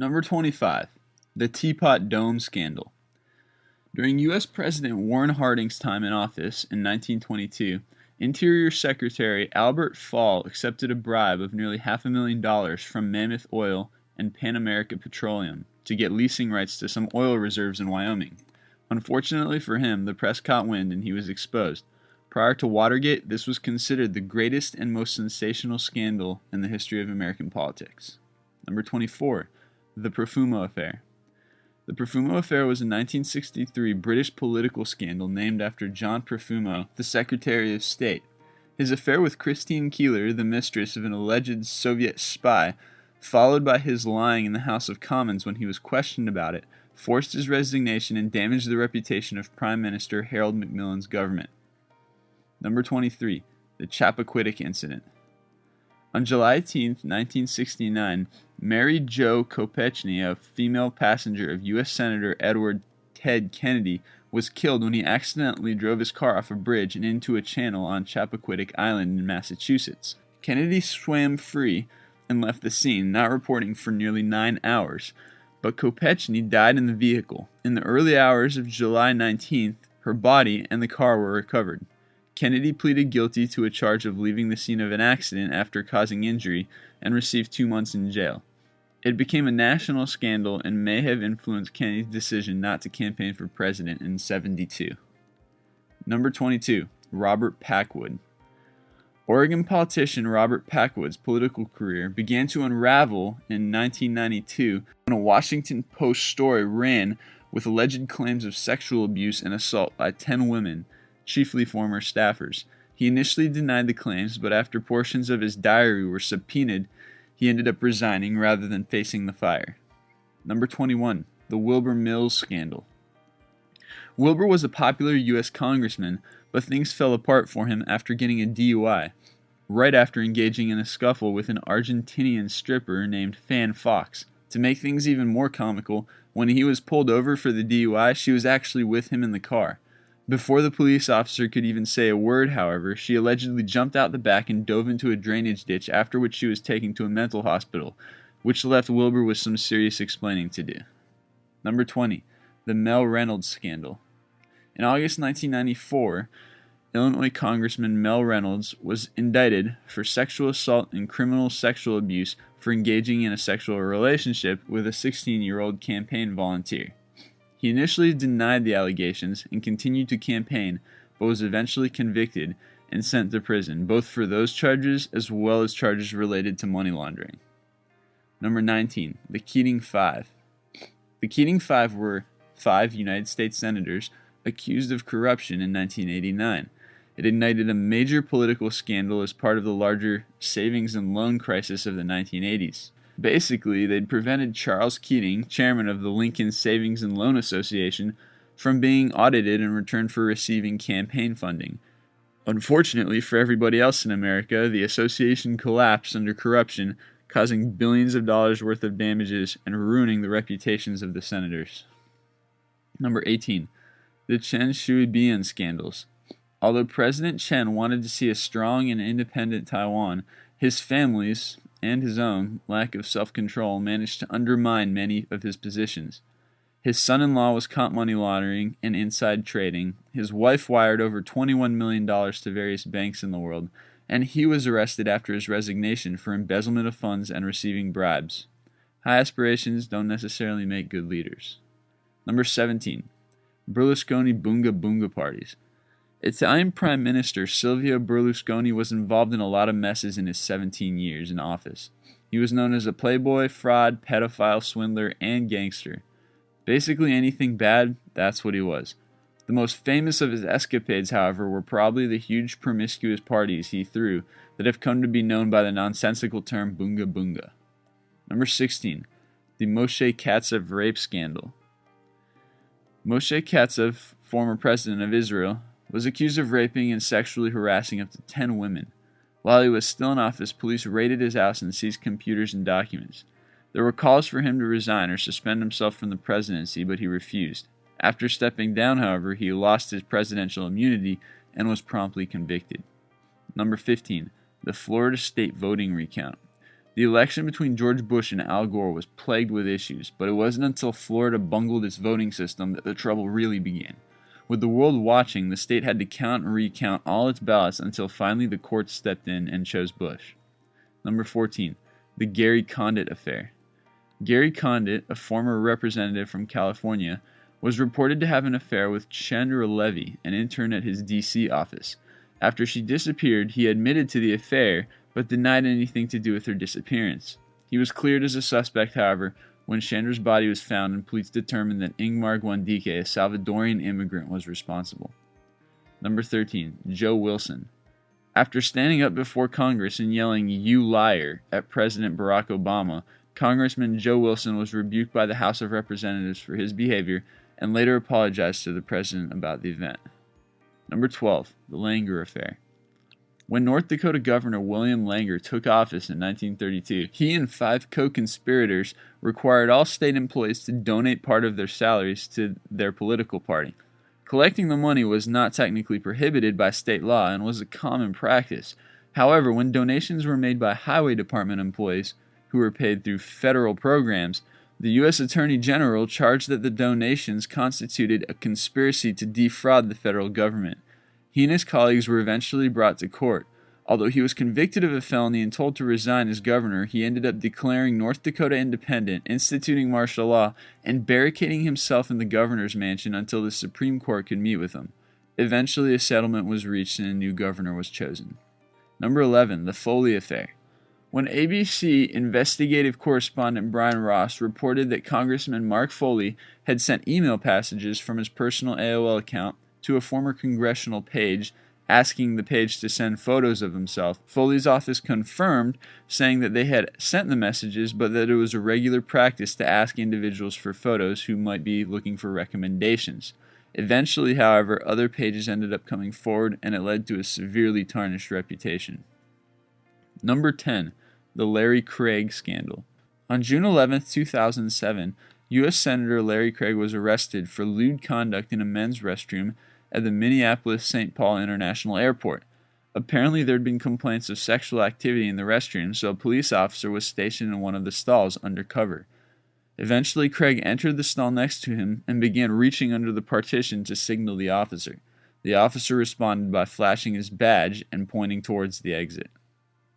Number 25. The Teapot Dome Scandal. During U.S. President Warren Harding's time in office in 1922, Interior Secretary Albert Fall accepted a bribe of nearly $500,000 from Mammoth Oil and Pan American Petroleum to get leasing rights to some oil reserves in Wyoming. Unfortunately for him, the press caught wind and he was exposed. Prior to Watergate, this was considered the greatest and most sensational scandal in the history of American politics. Number 24. The Profumo Affair. The Profumo Affair was a 1963 British political scandal named after John Profumo, the Secretary of State. His affair with Christine Keeler, the mistress of an alleged Soviet spy, followed by his lying in the House of Commons when he was questioned about it, forced his resignation and damaged the reputation of Prime Minister Harold Macmillan's government. Number 23. The Chappaquiddick Incident. On July 18, 1969, Mary Jo Kopechne, a female passenger of U.S. Senator Edward Ted Kennedy, was killed when he accidentally drove his car off a bridge and into a channel on Chappaquiddick Island in Massachusetts. Kennedy swam free and left the scene, not reporting for nearly 9 hours, but Kopechne died in the vehicle. In the early hours of July 19th, her body and the car were recovered. Kennedy pleaded guilty to a charge of leaving the scene of an accident after causing injury and received 2 months in jail. It became a national scandal and may have influenced Kennedy's decision not to campaign for president in '72. Number 22. Robert Packwood. Oregon politician Robert Packwood's political career began to unravel in 1992 when a Washington Post story ran with alleged claims of sexual abuse and assault by 10 women, chiefly former staffers. He initially denied the claims, but after portions of his diary were subpoenaed, he ended up resigning rather than facing the fire. Number 21. The Wilbur Mills Scandal. Wilbur was a popular U.S. congressman, but things fell apart for him after getting a DUI, right after engaging in a scuffle with an Argentinian stripper named Fan Fox. To make things even more comical, when he was pulled over for the DUI, she was actually with him in the car. Before the police officer could even say a word, however, she allegedly jumped out the back and dove into a drainage ditch, after which she was taken to a mental hospital, which left Wilbur with some serious explaining to do. Number 20. The Mel Reynolds Scandal. In August 1994, Illinois Congressman Mel Reynolds was indicted for sexual assault and criminal sexual abuse for engaging in a sexual relationship with a 16-year-old campaign volunteer. He initially denied the allegations and continued to campaign, but was eventually convicted and sent to prison, both for those charges as well as charges related to money laundering. Number 19. The Keating Five. The Keating Five were 5 United States senators accused of corruption in 1989. It ignited a major political scandal as part of the larger savings and loan crisis of the 1980s. Basically, they'd prevented Charles Keating, chairman of the Lincoln Savings and Loan Association, from being audited in return for receiving campaign funding. Unfortunately for everybody else in America, the association collapsed under corruption, causing billions of dollars worth of damages and ruining the reputations of the senators. Number 18. The Chen Shui-bian Scandals. Although President Chen wanted to see a strong and independent Taiwan, his family's and his own lack of self-control managed to undermine many of his positions. His son-in-law was caught money laundering and inside trading, his wife wired over $21 million to various banks in the world, and he was arrested after his resignation for embezzlement of funds and receiving bribes. High aspirations don't necessarily make good leaders. Number 17. Berlusconi Bunga Bunga parties. Italian Prime Minister Silvio Berlusconi was involved in a lot of messes in his 17 years in office. He was known as a playboy, fraud, pedophile, swindler, and gangster. Basically anything bad, that's what he was. The most famous of his escapades, however, were probably the huge promiscuous parties he threw that have come to be known by the nonsensical term Bunga Bunga. Number 16. The Moshe Katsav rape scandal. Moshe Katsav, former president of Israel, was accused of raping and sexually harassing up to 10 women. While he was still in office, police raided his house and seized computers and documents. There were calls for him to resign or suspend himself from the presidency, but he refused. After stepping down, however, he lost his presidential immunity and was promptly convicted. Number 15. The Florida State voting recount. The election between George Bush and Al Gore was plagued with issues, but it wasn't until Florida bungled its voting system that the trouble really began. With the world watching, the state had to count and recount all its ballots until finally the courts stepped in and chose Bush. Number 14. The Gary Condit Affair. Gary Condit, a former representative from California, was reported to have an affair with Chandra Levy, an intern at his D.C. office. After she disappeared, he admitted to the affair, but denied anything to do with her disappearance. He was cleared as a suspect, however, when Chandra's body was found and police determined that Ingmar Guandike, a Salvadorian immigrant, was responsible. Number 13. Joe Wilson. After standing up before Congress and yelling, "You liar," at President Barack Obama, Congressman Joe Wilson was rebuked by the House of Representatives for his behavior and later apologized to the president about the event. Number 12. The Langer Affair. When North Dakota Governor William Langer took office in 1932, he and 5 co-conspirators required all state employees to donate part of their salaries to their political party. Collecting the money was not technically prohibited by state law and was a common practice. However, when donations were made by Highway Department employees, who were paid through federal programs, the U.S. Attorney General charged that the donations constituted a conspiracy to defraud the federal government. He and his colleagues were eventually brought to court. Although he was convicted of a felony and told to resign as governor, he ended up declaring North Dakota independent, instituting martial law, and barricading himself in the governor's mansion until the Supreme Court could meet with him. Eventually, a settlement was reached and a new governor was chosen. Number 11. The Foley Affair. When ABC investigative correspondent Brian Ross reported that Congressman Mark Foley had sent email passages from his personal AOL account to a former congressional page asking the page to send photos of himself, Foley's office confirmed, saying that they had sent the messages but that it was a regular practice to ask individuals for photos who might be looking for recommendations. Eventually, however, other pages ended up coming forward and it led to a severely tarnished reputation. Number 10. The Larry Craig Scandal. On June 11, 2007, U.S. Senator Larry Craig was arrested for lewd conduct in a men's restroom at the Minneapolis-St. Paul International Airport. Apparently, there had been complaints of sexual activity in the restroom, so a police officer was stationed in one of the stalls undercover. Eventually, Craig entered the stall next to him and began reaching under the partition to signal the officer. The officer responded by flashing his badge and pointing towards the exit.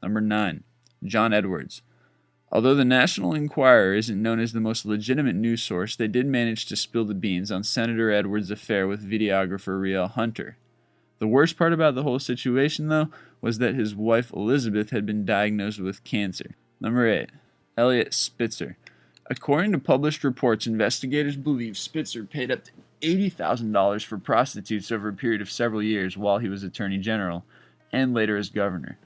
Number 9. John Edwards. Although the National Enquirer isn't known as the most legitimate news source, they did manage to spill the beans on Senator Edwards' affair with videographer Riel Hunter. The worst part about the whole situation, though, was that his wife Elizabeth had been diagnosed with cancer. Number 8. Eliot Spitzer. According to published reports, investigators believe Spitzer paid up to $80,000 for prostitutes over a period of several years while he was Attorney General, and later as governor.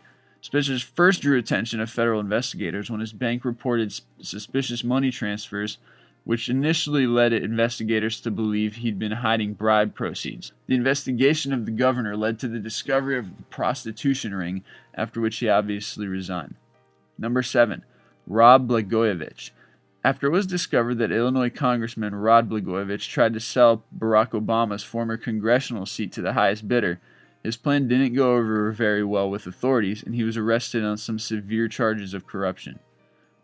Spitzer's first drew attention of federal investigators when his bank reported suspicious money transfers, which initially led investigators to believe he'd been hiding bribe proceeds. The investigation of the governor led to the discovery of the prostitution ring, after which he obviously resigned. Number 7. Rod Blagojevich. After it was discovered that Illinois Congressman Rod Blagojevich tried to sell Barack Obama's former congressional seat to the highest bidder, his plan didn't go over very well with authorities, and he was arrested on some severe charges of corruption.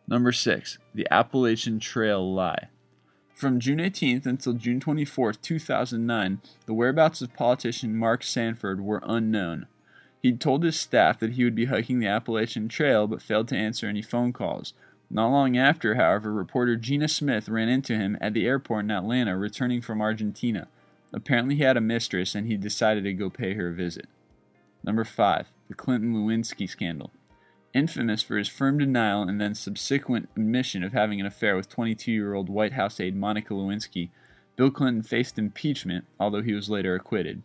Number 6. The Appalachian Trail Lie. From June 18th until June 24, 2009, the whereabouts of politician Mark Sanford were unknown. He'd told his staff that he would be hiking the Appalachian Trail, but failed to answer any phone calls. Not long after, however, reporter Gina Smith ran into him at the airport in Atlanta returning from Argentina. Apparently he had a mistress and he decided to go pay her a visit. Number 5. The Clinton-Lewinsky Scandal. Infamous for his firm denial and then subsequent admission of having an affair with 22-year-old White House aide Monica Lewinsky, Bill Clinton faced impeachment, although he was later acquitted.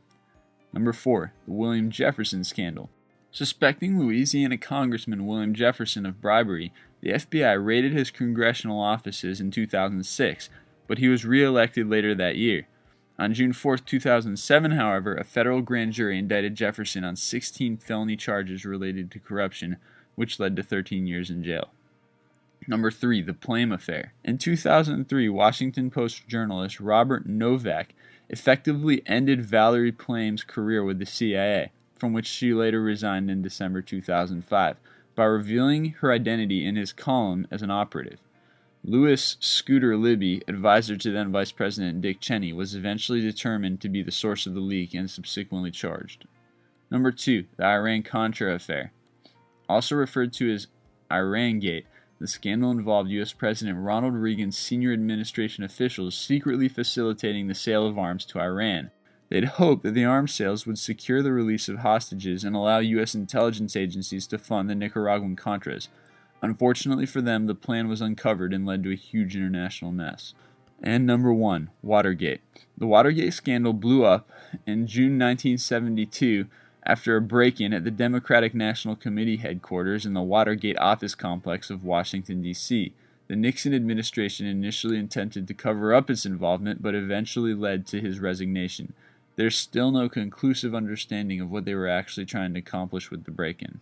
Number 4. The William Jefferson Scandal. Suspecting Louisiana Congressman William Jefferson of bribery, the FBI raided his congressional offices in 2006, but he was re-elected later that year. On June 4, 2007, however, a federal grand jury indicted Jefferson on 16 felony charges related to corruption, which led to 13 years in jail. Number 3. The Plame Affair. In 2003, Washington Post journalist Robert Novak effectively ended Valerie Plame's career with the CIA, from which she later resigned in December 2005, by by revealing her identity in his column as an operative. Louis Scooter Libby, advisor to then Vice President Dick Cheney, was eventually determined to be the source of the leak and subsequently charged. Number 2. The Iran-Contra Affair. Also referred to as Irangate, the scandal involved U.S. President Ronald Reagan's senior administration officials secretly facilitating the sale of arms to Iran. They'd hoped that the arms sales would secure the release of hostages and allow U.S. intelligence agencies to fund the Nicaraguan Contras. Unfortunately for them, the plan was uncovered and led to a huge international mess. And number 1, Watergate. The Watergate scandal blew up in June 1972 after a break-in at the Democratic National Committee headquarters in the Watergate office complex of Washington, D.C. The Nixon administration initially intended to cover up its involvement, but eventually led to his resignation. There's still no conclusive understanding of what they were actually trying to accomplish with the break-in.